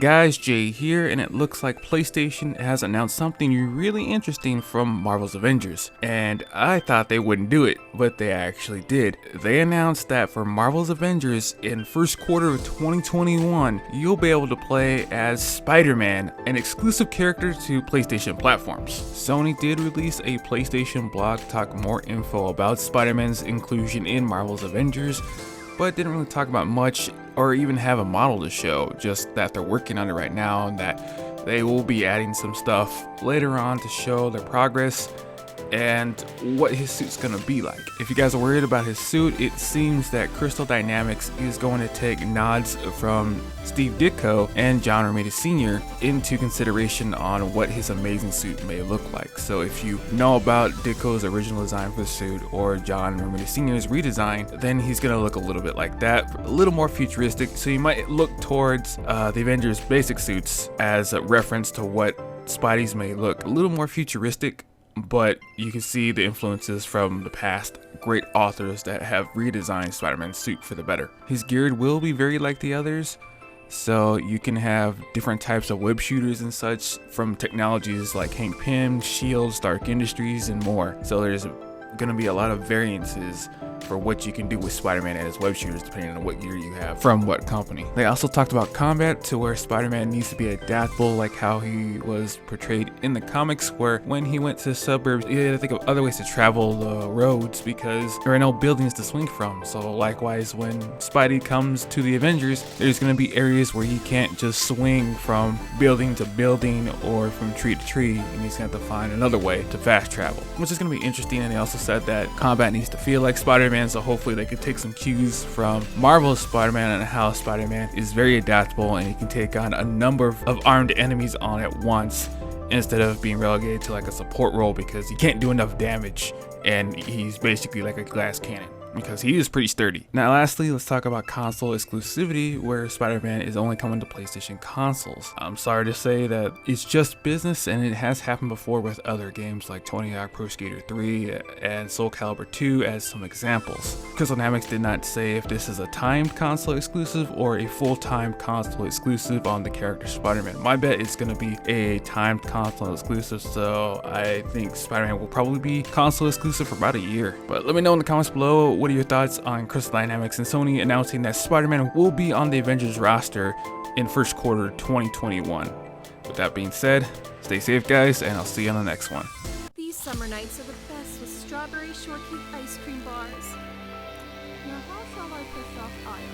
Hey guys, Jay here, and it looks like PlayStation has announced something really interesting from Marvel's Avengers. And I thought they wouldn't do it, but they actually did. They announced that for Marvel's Avengers in first quarter of 2021, you'll be able to play as Spider-Man, an exclusive character to PlayStation platforms. Sony did release a PlayStation blog to talk more info about Spider-Man's inclusion in Marvel's Avengers, but didn't really talk about much or even have a model to show, just that they're working on it right now and that they will be adding some stuff later on to show their progress and what his suit's gonna be like. If you guys are worried about his suit, it seems that Crystal Dynamics is going to take nods from Steve Ditko and John Romita Sr. into consideration on what his amazing suit may look like. So if you know about Ditko's original design for the suit or John Romita Sr.'s redesign, then he's gonna look a little bit like that, a little more futuristic. So you might look towards the Avengers basic suits as a reference to what Spidey's may look, a little more futuristic, but you can see the influences from the past great authors that have redesigned Spider-Man's suit for the better. His gear will be very like the others, so you can have different types of web shooters and such from technologies like Hank Pym, Shield, Stark Industries, and more. So there's gonna be a lot of variances for what you can do with Spider-Man and his web shooters depending on what gear you have from what company. They also talked about combat, to where Spider-Man needs to be adaptable like how he was portrayed in the comics, where when he went to the suburbs he had to think of other ways to travel the roads because there are no buildings to swing from. So likewise, when Spidey comes to the Avengers, there's going to be areas where he can't just swing from building to building or from tree to tree, and he's going to have to find another way to fast travel, which is going to be interesting. And they also said that combat needs to feel like Spider-Man, so hopefully they could take some cues from Marvel's Spider-Man and how Spider-Man is very adaptable and he can take on a number of armed enemies on at once instead of being relegated to like a support role because he can't do enough damage and he's basically like a glass cannon, because he is pretty sturdy. Now lastly, let's talk about console exclusivity, where Spider-Man is only coming to PlayStation consoles. I'm sorry to say that it's just business, and it has happened before with other games like Tony Hawk Pro Skater 3 and Soul Calibur 2 as some examples. Crystal Dynamics did not say if this is a timed console exclusive or a full-time console exclusive on the character Spider-Man. My bet it's going to be a timed console exclusive, so I think Spider-Man will probably be console exclusive for about a year. But let me know in the comments below, what are your thoughts on Crystal Dynamics and Sony announcing that Spider-Man will be on the Avengers roster in first quarter 2021. With that being said, stay safe guys, and I'll see you on the next one. These summer nights are the best with strawberry shortcake ice cream bars. Now how shall I push off aisle?